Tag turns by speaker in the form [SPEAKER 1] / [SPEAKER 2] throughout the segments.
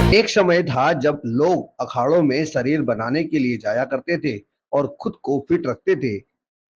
[SPEAKER 1] एक समय था जब लोग अखाड़ों में शरीर बनाने के लिए जाया करते थे और खुद को फिट रखते थे।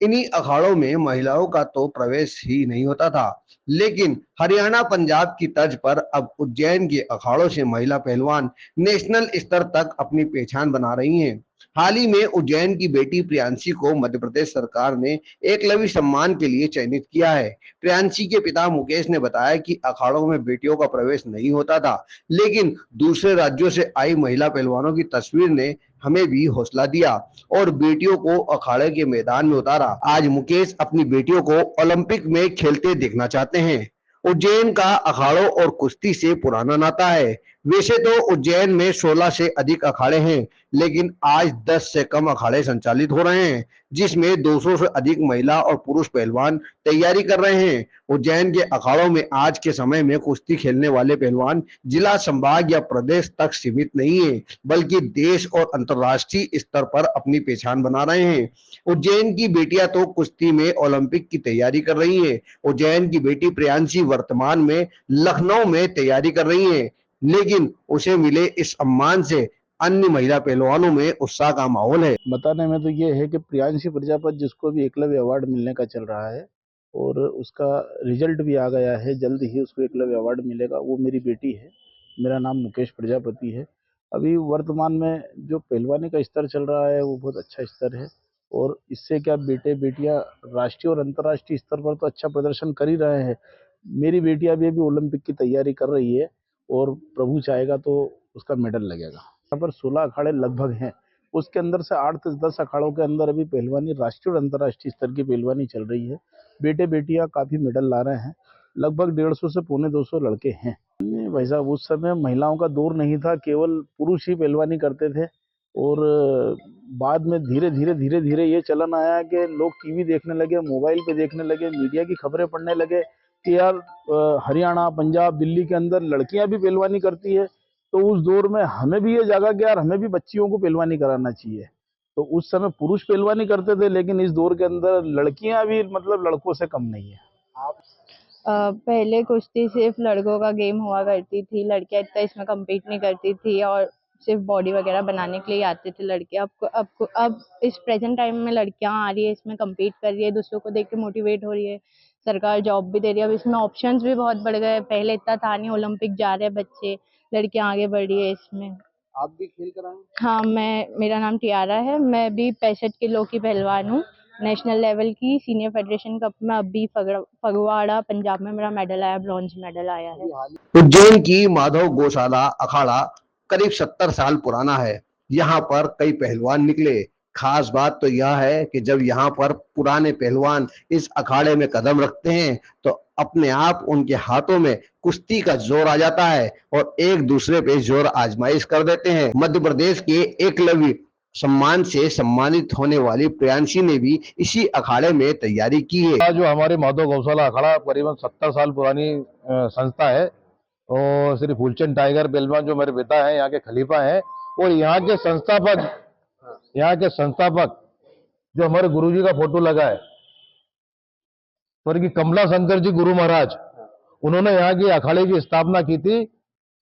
[SPEAKER 1] इन्हीं अखाड़ों में महिलाओं का तो प्रवेश ही नहीं होता था। लेकिन हरियाणा पंजाब की तर्ज पर अब उज्जैन के अखाड़ों से महिला पहलवान नेशनल स्तर तक अपनी पहचान बना रही हैं। हाल ही में उज्जैन की बेटी प्रियांशी को मध्य प्रदेश सरकार ने एकलव्य सम्मान के लिए चयनित किया है। प्रियांशी के पिता मुकेश ने बताया कि अखाड़ों में बेटियों का प्रवेश नहीं होता था, लेकिन दूसरे राज्यों से आई महिला पहलवानों की तस्वीर ने हमें भी हौसला दिया और बेटियों को अखाड़े के मैदान में उतारा। आज मुकेश अपनी बेटियों को ओलंपिक में खेलते देखना चाहते हैं। उज्जैन का अखाड़ों और कुश्ती से पुराना नाता है। वैसे तो उज्जैन में 16 से अधिक अखाड़े हैं, लेकिन आज 10 से कम अखाड़े संचालित हो रहे हैं, जिसमें 200 से अधिक महिला और पुरुष पहलवान तैयारी कर रहे हैं। उज्जैन के अखाड़ों में आज के समय में कुश्ती खेलने वाले पहलवान जिला, संभाग या प्रदेश तक सीमित नहीं है, बल्कि देश और अंतर्राष्ट्रीय स्तर पर अपनी पहचान बना रहे हैं। उज्जैन की बेटियां तो कुश्ती में ओलंपिक की तैयारी कर रही हैं। उज्जैन की बेटी प्रियांशी वर्तमान में लखनऊ में तैयारी कर रही है, लेकिन उसे मिले इस सम्मान से अन्य महिला पहलवानों में उत्साह का माहौल है।
[SPEAKER 2] बताने में तो ये है कि प्रियांशी प्रजापति, जिसको भी एकलव्य अवार्ड मिलने का चल रहा है और उसका रिजल्ट भी आ गया है, जल्द ही उसको एकलव्य अवार्ड मिलेगा। वो मेरी बेटी है। मेरा नाम मुकेश प्रजापति है। अभी वर्तमान में जो पहलवानी का स्तर चल रहा है वो बहुत अच्छा स्तर है, और इससे क्या बेटे बेटियां राष्ट्रीय और अंतर्राष्ट्रीय स्तर पर तो अच्छा प्रदर्शन कर ही रहे हैं। मेरी बेटियां भी अभी ओलंपिक की तैयारी कर रही है, और प्रभु चाहेगा तो उसका मेडल लगेगा। यहाँ पर 16 अखाड़े लगभग हैं। उसके अंदर से 8 से 10 अखाड़ों के अंदर अभी पहलवानी राष्ट्रीय और अंतर्राष्ट्रीय स्तर की पहलवानी चल रही है। बेटे बेटियां काफी मेडल ला रहे हैं। लगभग 150 से पौने 200 लड़के हैं। भाई साहब, उस समय महिलाओं का दौर नहीं था, केवल पुरुष ही पहलवानी करते थे। और बाद में धीरे धीरे धीरे धीरे ये चलन आया कि लोग टीवी देखने लगे, मोबाइल पे देखने लगे, मीडिया की खबरें पढ़ने लगे कि यार हरियाणा, पंजाब, दिल्ली के अंदर लड़कियां भी पहलवानी करती है। तो उस दौर में हमें भी ये जागा कि यार हमें भी बच्चियों को पहलवानी कराना चाहिए। तो उस समय पुरुष पहलवानी करते थे, लेकिन इस दौर के अंदर लड़कियां भी मतलब लड़कों से कम नहीं है।
[SPEAKER 3] पहले कुश्ती सिर्फ लड़कों का गेम हुआ करती थी, लड़कियां इतना इसमें कम्पीट नहीं करती थी और सिर्फ बॉडी वगैरह बनाने के लिए आते थे लड़के। अब इस प्रेजेंट टाइम में लड़कियां आ रही है, इसमें कम्पीट कर रही है, दूसरों को देख के मोटिवेट हो रही है, सरकार जॉब भी दे रही है। अब इसमें ऑप्शंस भी बहुत बढ़ गए, पहले इतना था नहीं। ओलंपिक जा रहे हैं बच्चे, लड़कियां आगे बढ़ रही है इसमें।
[SPEAKER 2] आप भी खेल कर आए?
[SPEAKER 3] हाँ, मेरा नाम टियारा है। मैं भी 65 किलो की पहलवान हूँ। नेशनल लेवल की सीनियर फेडरेशन कप में अभी फगवाड़ा पंजाब में मेरा मेडल आया, ब्रॉन्ज मेडल आया है।
[SPEAKER 1] उज्जैन की माधव गौशाला अखाड़ा करीब 70 साल पुराना है। यहाँ पर कई पहलवान निकले। खास बात तो यह है कि जब यहाँ पर पुराने पहलवान इस अखाड़े में कदम रखते हैं, तो अपने आप उनके हाथों में कुश्ती का जोर आ जाता है और एक दूसरे पे जोर आजमाइश कर देते हैं। मध्य प्रदेश के एकलव्य सम्मान से सम्मानित होने वाली प्रियांशी ने भी इसी अखाड़े में तैयारी की है।
[SPEAKER 4] जो हमारे माधव गौशाला अखाड़ा करीबन 70 साल पुरानी संस्था है, और श्री फूलचंद टाइगर पहलवान जो मेरे पिता हैं, यहाँ के खलीफा हैं, और यहाँ के संस्थापक जो हमारे गुरुजी का फोटो लगा है, स्वर्गीय कमला शंकर जी गुरु महाराज, उन्होंने यहाँ की अखाड़े की स्थापना की थी।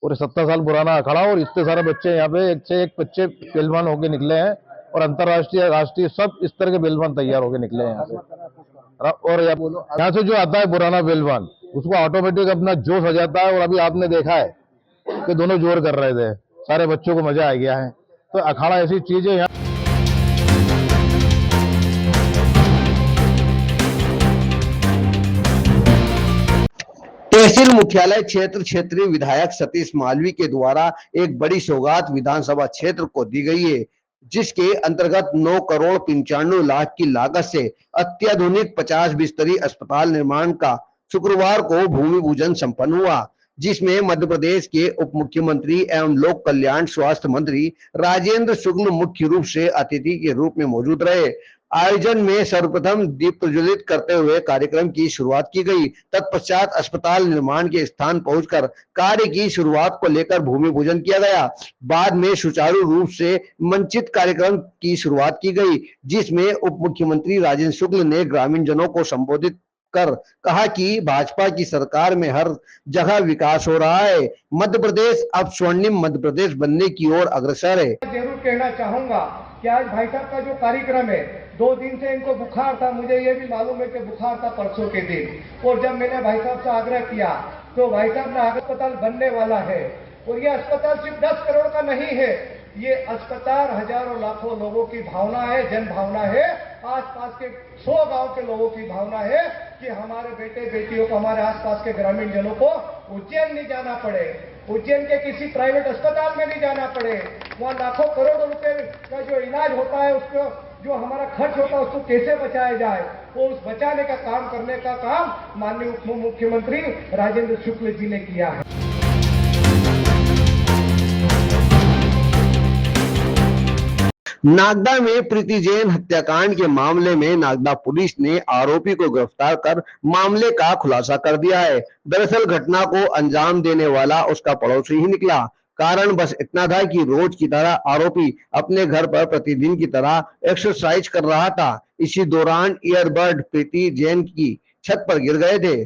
[SPEAKER 4] और 70 साल पुराना अखाड़ा, और इतने सारे बच्चे यहाँ पे एक से एक बच्चे पहलवान होके निकले हैं, और अंतर्राष्ट्रीय, राष्ट्रीय सब इस तरह के पहलवान तैयार होके निकले हैं यहाँ से। और यहाँ से जो आता है पुराना पहलवान, उसको ऑटोमेटिक अपना जोश आ जाता है। और अभी आपने देखा है कि दोनों जोर कर रहे थे, सारे बच्चों को मजा आ गया है। तो अखाड़ा ऐसी चीज है।
[SPEAKER 1] तहसील मुख्यालय क्षेत्र क्षेत्रीय विधायक सतीश मालवी के द्वारा एक बड़ी सौगात विधानसभा क्षेत्र को दी गई है, जिसके अंतर्गत 9 करोड़ 95 लाख की लागत से अत्याधुनिक 50 बिस्तरी अस्पताल निर्माण का शुक्रवार को भूमि पूजन संपन्न हुआ, जिसमें मध्य प्रदेश के उप मुख्यमंत्री एवं लोक कल्याण स्वास्थ्य मंत्री राजेंद्र शुक्ल मुख्य रूप से अतिथि के रूप में मौजूद रहे। आयोजन में सर्वप्रथम दीप प्रज्वलित करते हुए कार्यक्रम की शुरुआत की गई। तत्पश्चात अस्पताल निर्माण के स्थान पहुंचकर कार्य की शुरुआत को लेकर भूमि पूजन किया गया। बाद में सुचारू रूप से मंचित कार्यक्रम की शुरुआत की गई, जिसमें उप मुख्यमंत्री राजेंद्र शुक्ल ने ग्रामीण जनों को संबोधित कर कहा कि भाजपा की सरकार में हर जगह विकास हो रहा है। मध्य प्रदेश अब स्वर्णिम मध्य प्रदेश बनने की ओर अग्रसर है।
[SPEAKER 5] जरूर कहना चाहूंगा कि आज भाई साहब का जो कार्यक्रम है, 2 दिन से इनको बुखार था, मुझे ये भी मालूम है कि बुखार था परसों के दिन, और जब मैंने भाई साहब से आग्रह किया तो भाई साहब ने अस्पताल बनने वाला है, और ये अस्पताल सिर्फ 10 करोड़ का नहीं है, ये अस्पताल हजारों लाखों लोगों की भावना है, जन भावना है, आसपास के 100 गांव के लोगों की भावना है कि हमारे बेटे बेटियों को, हमारे आसपास के ग्रामीण जनों को उज्जैन नहीं जाना पड़े, उज्जैन के किसी प्राइवेट अस्पताल में नहीं जाना पड़े, वहाँ लाखों करोड़ों रुपए का जो इलाज होता है, उसको जो हमारा खर्च होता है उसको कैसे बचाया जाए, वो उस बचाने का काम करने का काम माननीय उप मुख्यमंत्री राजेंद्र शुक्ल जी ने किया है।
[SPEAKER 1] नागदा में प्रीति जैन हत्याकांड के मामले में नागदा पुलिस ने आरोपी को गिरफ्तार कर मामले का खुलासा कर दिया है। दरअसल घटना को अंजाम देने वाला उसका पड़ोसी ही निकला। कारण बस इतना था कि रोज की तरह आरोपी अपने घर पर प्रतिदिन की तरह एक्सरसाइज कर रहा था। इसी दौरान ईयरबड प्रीति जैन की छत पर गिर गए थे।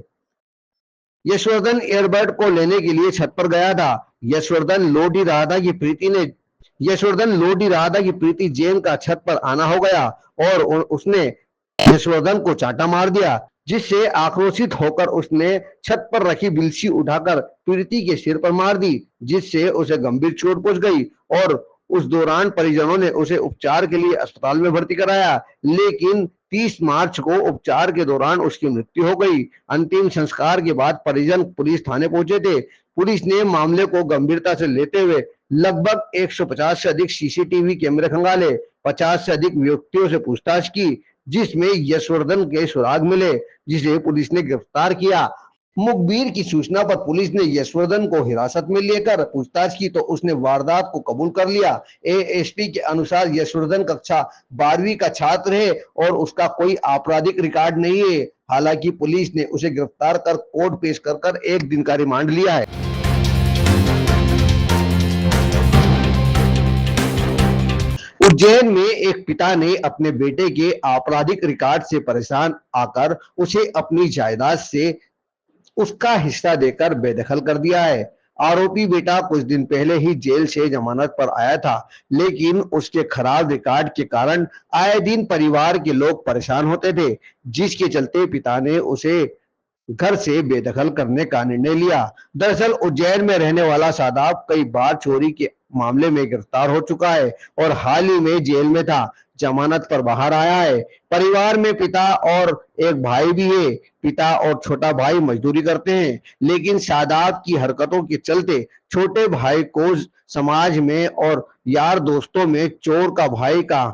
[SPEAKER 1] यशवर्धन ईयरबड को लेने के लिए छत पर गया था। यशवर्धन लौट ही रहा था कि प्रीति जैन का छत पर आना हो गया और उसने यशवर्धन को चांटा मार दिया, जिससे आक्रोशित होकर उसने छत पर रखी बिल्सी उठाकर प्रीति के सिर पर मार दी, जिससे उसे गंभीर चोट पहुंच गई और उस दौरान परिजनों ने उसे उपचार के लिए अस्पताल में भर्ती कराया, लेकिन 30 मार्च को उपचार के दौरान उसकी मृत्यु हो गई। अंतिम संस्कार के बाद परिजन पुलिस थाने पहुंचे थे। पुलिस ने मामले को गंभीरता से लेते हुए लगभग 150 से अधिक सीसीटीवी कैमरे खंगाले, 50 से अधिक व्यक्तियों से पूछताछ की, जिसमें यशवर्धन के सुराग मिले, जिसे पुलिस ने गिरफ्तार किया। मुखबिर की सूचना पर पुलिस ने यशवर्धन को हिरासत में लेकर पूछताछ की तो उसने वारदात को कबूल कर लिया। एएसपी के अनुसार यशवर्धन कक्षा 12वीं का छात्र है और उसका कोई आपराधिक रिकॉर्ड नहीं है। हालांकि पुलिस ने उसे गिरफ्तार कर कोर्ट पेश कर 1 दिन का रिमांड लिया है। उज्जैन में एक पिता ने अपने बेटे के आपराधिक रिकॉर्ड से परेशान आकर उसे अपनी जायदाद से उसका हिस्सा देकर बेदखल कर दिया है। आरोपी बेटा कुछ दिन पहले ही जेल से जमानत पर आया था, लेकिन उसके खराब रिकॉर्ड के कारण आए दिन परिवार के लोग परेशान होते थे, जिसके चलते पिता ने उसे घर से बेदखल करने का निर्णय लिया। दरअसल उज्जैन में रहने वाला शादाब कई बार चोरी के मामले में गिरफ्तार हो चुका है और हाल ही में जेल में था, जमानत पर बाहर आया है। परिवार में पिता और एक भाई भी है। पिता और छोटा भाई मजदूरी करते हैं, लेकिन शादाब की हरकतों के चलते छोटे भाई को समाज में और यार दोस्तों में चोर का भाई का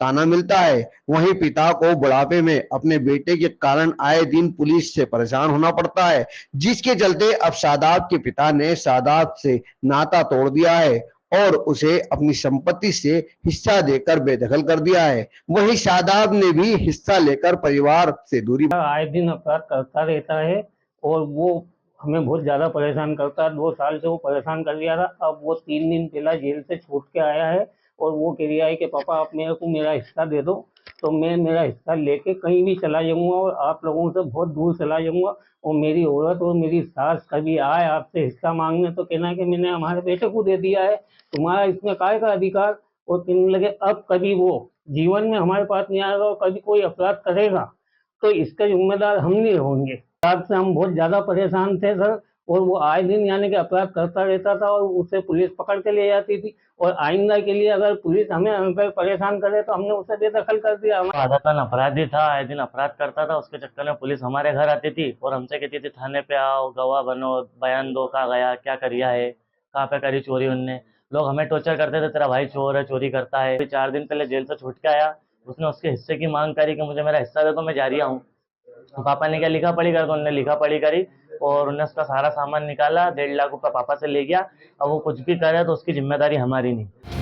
[SPEAKER 1] ताना मिलता है। वहीं पिता को बुढ़ापे में अपने बेटे के कारण आए दिन पुलिस से परेशान होना पड़ता है, जिसके चलते अब शादाब के पिता ने शादाब से नाता तोड़ दिया है और उसे अपनी संपत्ति से हिस्सा देकर बेदखल कर दिया है। वहीं शादाब ने भी हिस्सा लेकर परिवार से दूरी।
[SPEAKER 6] आए दिन अपराध करता रहता है और वो हमें बहुत ज्यादा परेशान करता है। 2 साल से वो परेशान कर दिया था। अब वो 3 दिन पहला जेल से छूट के आया है और वो कह रहा है कि पापा आप मेरे को मेरा हिस्सा दे दो, तो मैं मेरा हिस्सा लेके कहीं भी चला जाऊंगा और आप लोगों से बहुत दूर चला जाऊंगा। और मेरी औरत और मेरी सास कभी आए आपसे हिस्सा मांगने तो कहना कि मैंने हमारे बेटे को दे दिया है, तुम्हारा इसमें काय का अधिकार। और कहने लगे अब कभी वो जीवन में हमारे पास नहीं आएगा और कभी कोई अपराध करेगा तो इसका जिम्मेदार हम नहीं होंगे। अपराध से हम बहुत ज्यादा परेशान थे सर, और वो आए दिन यानी कि अपराध करता रहता था और उसे पुलिस पकड़ के ले जाती थी। और आइंदा के लिए अगर पुलिस हमें अगर परेशान करे तो हमने उसे बेदखल कर दिया।
[SPEAKER 7] आदतन अपराधी था, आए दिन अपराध करता था। उसके चक्कर में पुलिस हमारे घर आती थी और हमसे कहती थी थाने पे आओ, गवाह बनो, बयान दो, कहाँ गया, क्या करिया है, कहाँ पे करी चोरी उनने। लोग हमें टॉर्चर करते थे, तेरा भाई चोर है, चोरी करता है। 4 दिन पहले जेल से छूट के आया, उसने उसके हिस्से की मांग करी कि मुझे मेरा हिस्सा दे, तो मैं जा रहा हूँ। पापा ने क्या लिखा पढ़ी कर, तो उन्होंने लिखा पढ़ी करी और उन्होंने उसका सारा सामान निकाला, 1.5 लाख रुपया पापा से ले गया। अब वो कुछ भी करे तो उसकी जिम्मेदारी हमारी नहीं।